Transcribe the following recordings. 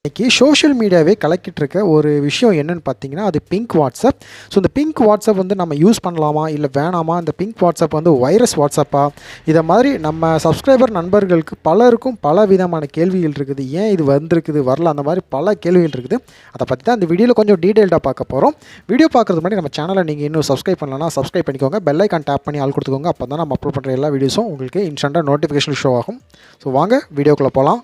இன்றைக்கி சோஷியல் மீடியாவே கலக்கிட்டு இருக்க ஒரு விஷயம் என்னென்னு பார்த்தீங்கன்னா அது பிங்க் வாட்ஸ்அப். ஸோ இந்த பிங்க் வாட்ஸ்அப் வந்து நம்ம யூஸ் பண்ணலாமா இல்லை வேணாமா, இந்த பிங்க் வாட்ஸ்அப் வந்து வைரஸ் வாட்ஸ்அப்பா, இதை மாதிரி நம்ம சப்ஸ்கிரைபர் நண்பர்களுக்கு பலருக்கும் பல விதமான கேள்விகள் இருக்குது. ஏன் இது வந்திருக்குது வரல, அந்த மாதிரி பல கேள்விகள் இருக்குது. அதை பற்றி தான் இந்த வீடியோவில் கொஞ்சம் டீட்டெயில்டாக பார்க்க போகிறோம். வீடியோ பார்க்குறது முன்னாடி நம்ம சேனலை நீங்கள் இன்னும் சப்ஸ்கிரைப் பண்ணலன்னா சப்ஸ்கிரைப் பண்ணிக்கோங்க, பெல் ஐக்கான் டேப் பண்ணி ஆள் கொடுத்துக்கோங்க. அப்போ தான் நம்ம அப்லோட் பண்ணுற எல்லா வீடியோஸும் உங்களுக்கு இன்ஸ்டண்ட்டாக நோட்டிஃபிகேஷன் ஷோ ஆகும். ஸோ வாங்க வீடியோக்குள்ளே போகலாம்.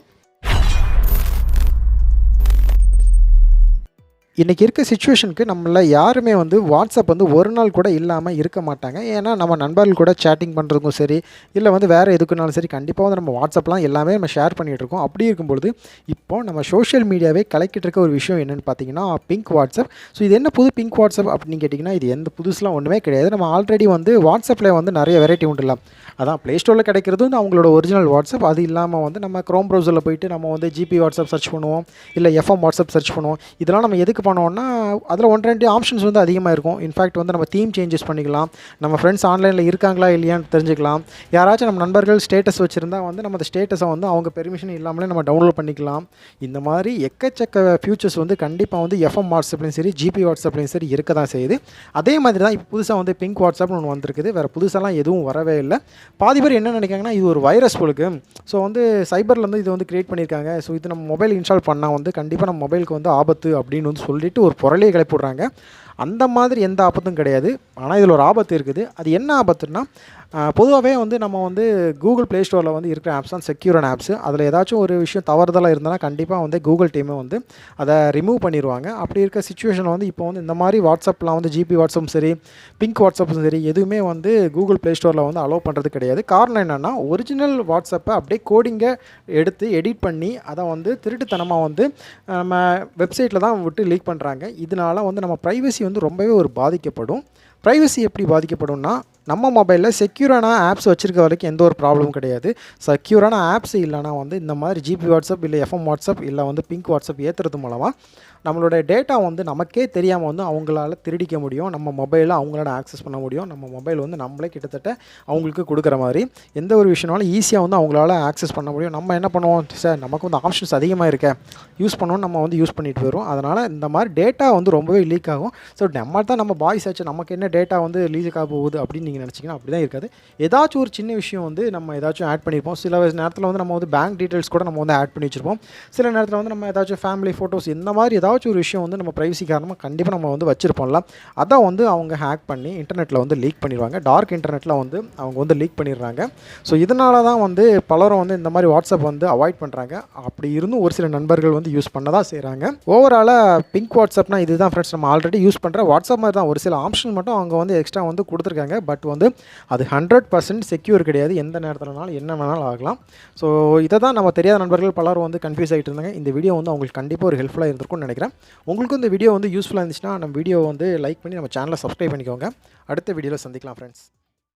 இன்றைக்கி இருக்க சிச்சுவேஷனுக்கு நம்மள யாருமே வந்து வாட்ஸ்அப் வந்து ஒரு நாள் கூட இல்லாமல் இருக்க மாட்டாங்க. ஏன்னா நம்ம நண்பர்கள் கூட சேட்டிங் பண்ணுறதுக்கும் சரி, இல்லை வந்து வேறு எதுக்குனாலும் சரி, கண்டிப்பாக வந்து நம்ம வாட்ஸ்அப்லாம் எல்லாமே நம்ம ஷேர் பண்ணிகிட்டு இருக்கோம். அப்படி இருக்கும்பொழுது இப்போது நம்ம சோஷியல் மீடியாவே கலக்கிட்டு இருக்க ஒரு விஷயம் என்னென்னு பார்த்தீங்கன்னா பிங்க் வாட்ஸ்அப். ஸோ இது என்ன புது பிங்க் வாட்ஸ்அப் அப்படின்னு கேட்டிங்கன்னா இது எந்த புதுசுலாம் ஒன்றுமே கிடையாது. நம்ம ஆல்ரெடி வந்து வாட்ஸ்அப்பில் வந்து நிறைய வெரைட்டி உண்டுல. அதான் ப்ளே ஸ்டோரில் கிடைக்கிறது வந்து அவங்களோட ஒரிஜினல் வாட்ஸ்அப். அது இல்லாமல் வந்து நம்ம க்ரோம் ப்ரௌசரில் போய்ட்டு நம்ம வந்து ஜிபி வாட்ஸ்அப் சர்ச் பண்ணுவோம், இல்லை எஃப்எம் வாட்ஸ்அப் சர்ச் பண்ணுவோம். இதெல்லாம் நம்ம எதுக்கு பண்ணுவோம்னா அதில் 1-2 ஆப்ஷன்ஸ் வந்து அதிகமாக இருக்கும். இன்ஃபேக்ட் வந்து நம்ம தீம் சேஞ்சஸ் பண்ணிக்கலாம், நம்ம ஃப்ரெண்ட்ஸ் ஆன்லைனில் இருக்காங்களா இல்லையான்னு தெரிஞ்சுக்கலாம். யாராச்சும் நம்ம நண்பர்கள் ஸ்டேட்டஸ் வச்சுருந்தா வந்து நம்ம அந்த ஸ்டேட்டஸை வந்து அவங்க பெர்மிஷன் இல்லாமலே நம்ம டவுன்லோட் பண்ணிக்கலாம். இந்த மாதிரி எக்கச்சக்க ஃபியூச்சர்ஸ் வந்து கண்டிப்பாக வந்து எஃப்எம் வாட்ஸ்அப்லையும் சரி ஜிபி வாட்ஸ்அப்லையும் சரி இருக்க தான் செய்யுது. அதே மாதிரி தான் இப்போ புதுசாக வந்து பிங்க் வாட்ஸ்அப்னு ஒன்று வந்திருக்குது. வேறு புதுசாலாம் எதுவும் வரவே இல்லை. பாதி பேர் என்ன நினைக்காங்கன்னா இது ஒரு வைரஸ் போலுக்கு. ஸோ வந்து சைபர்லேருந்து இது வந்து கிரியேட் பண்ணியிருக்காங்க. ஸோ இது நம்ம மொபைல் இன்ஸ்டால் பண்ணால் வந்து கண்டிப்பாக நம்ம மொபைலுக்கு வந்து ஆபத்து அப்படின்னு வந்து சொல்லிட்டு ஒரு புரளியை கிளப்பி விட்றாங்க. அந்த மாதிரி எந்த ஆபத்தும் கிடையாது. ஆனால் இதில் ஒரு ஆபத்து இருக்குது. அது என்ன ஆபத்துன்னா பொதுவாகவே வந்து நம்ம வந்து கூகுள் ப்ளே ஸ்டோரில் வந்து இருக்கிற ஆப்ஸ் தான் செக்யூரான ஆப்ஸு. அதில் ஏதாச்சும் ஒரு விஷயம் தவறுதலாக இருந்தனா கண்டிப்பாக வந்து கூகுள் டீமே வந்து அதை ரிமூவ் பண்ணிடுவாங்க. அப்படி இருக்க சிச்சுவேஷனில் வந்து இப்போ வந்து இந்த மாதிரி வாட்ஸ்அப்லாம் வந்து ஜிபி வாட்ஸ்அப்பும் சரி பிங்க் வாட்ஸ்அப்பும் சரி எதுவுமே வந்து கூகுள் ப்ளே ஸ்டோரில் வந்து அலோவ் பண்ணுறது கிடையாது. காரணம் என்னென்னா ஒரிஜினல் வாட்ஸ்அப்பை அப்படியே கோடிங்கை எடுத்து எடிட் பண்ணி அதை வந்து திருட்டுத்தனமாக வந்து நம்ம வெப்சைட்டில் தான் விட்டு லீக் பண்ணுறாங்க. இதனால் வந்து நம்ம ப்ரைவசி வந்து ரொம்பவே ஒரு பாதிக்கப்படும். ப்ரைவசி எப்படி பாதிக்கப்படும்னா நம்ம மொபைலில் செக்யூரான ஆப்ஸ் வச்சுருக்க வரைக்கும் எந்த ஒரு ப்ராப்ளமும் கிடையாது. செக்யூரான ஆப்ஸ் இல்லைனா வந்து இந்த மாதிரி ஜிபி வாட்ஸ்அப் இல்லை எஃப்எம் வாட்ஸ்அப் இல்லை வந்து பிங்க் வாட்ஸ்அப் ஏற்றுறது மூலமாக நம்மளோட டேட்டா வந்து நமக்கே தெரியாமல் வந்து அவங்களால திருடிக்க முடியும். நம்ம மொபைலில் அவங்களால ஆக்சஸ் பண்ண முடியும். நம்ம மொபைல் வந்து நம்மளே கிட்டத்தட்ட அவங்களுக்கு கொடுக்குற மாதிரி எந்த ஒரு விஷயம்னாலும் ஈஸியாக வந்து அவங்களால ஆக்சஸ் பண்ண முடியும். நம்ம என்ன பண்ணுவோம், சார் நமக்கு வந்து ஆப்ஷன்ஸ் அதிகமாக இருக்க யூஸ் பண்ணோன்னு நம்ம வந்து யூஸ் பண்ணிட்டு வரோம். அதனால் இந்த மாதிரி டேட்டா வந்து ரொம்பவே லீக் ஆகும். ஸோ நம்ம தான் நம்ம பாய்ஸ் ஆச்சு, நமக்கு என்ன டேட்டா வந்து லீக் ஆக போகுது அப்படின்னு நீங்கள் நினச்சிங்கன்னா அப்படி தான் இருக்காது. ஏதாச்சும் ஒரு சின்ன விஷயம் வந்து நம்ம ஏதாச்சும் ஆட் பண்ணியிருப்போம். சில நேரத்தில் வந்து நம்ம வந்து பேங்க் டீட்டெயில்ஸ் கூட நம்ம வந்து ஆட் பண்ணி வச்சுருப்போம். சில நேரத்தில் வந்து நம்ம ஏதாச்சும் ஃபேமிலி ஃபோட்டோஸ் இந்த மாதிரி ஏதாச்சும் ஒரு விஷயம் வந்து நம்ம ப்ரைவசி காரணமாக கண்டிப்பாக நம்ம வந்து வச்சுருப்போம்ல, அதை வந்து அவங்க ஹேக் பண்ணி இன்டர்நெட்டில் வந்து லீக் பண்ணிடுவாங்க. டார்க் இன்டர்நெட்டில் வந்து அவங்க வந்து லீக் பண்ணிடுறாங்க. ஸோ இதனால தான் வந்து பலரும் வந்து இந்த மாதிரி வாட்ஸ்அப் வந்து அவாய்ட் பண்ணுறாங்க. அப்படி இருந்தும் ஒரு சில நண்பர்கள் வந்து யூஸ் பண்ண தான் செய்கிறாங்க. ஓவராலாக பிங்க் வாட்ஸ்அப்னா இதுதான் ஃப்ரெண்ட்ஸ், நம்ம ஆல்ரெடி யூஸ் பண்ணுற வாட்ஸ்அப் மாதிரி தான். ஒரு சில ஆப்ஷன் மட்டும் அவங்க வந்து எக்ஸ்ட்ரா வந்து கொடுத்துருக்காங்க. பட் வந்து அது 100% செக்யூர் கிடையாது. எந்த நேரத்தில்னாலும் என்ன வேணாலும் ஆகலாம். ஸோ இதை தான் நம்ம தெரியாத நண்பர்கள் பலரும் வந்து கன்ஃபியூஸ் ஆகிட்டு இருந்தாங்க. இந்த வீடியோ வந்து அவங்களுக்கு கண்டிப்பாக ஒரு ஹெல்ப்ஃபுல்லாக இருந்திருக்கும்னு நினைக்கிறேன். உங்களுக்கு இந்த வீடியோ வந்து யூஸ்ஃபுல்லாக இருந்துச்சுன்னா நம்ம வீடியோ வந்து லைக் பண்ணி நம்ம சேனலை சப்ஸ்கிரைப் பண்ணிக்கோங்க. அடுத்த வீடியோவில் சந்திக்கலாம் ஃப்ரெண்ட்ஸ்.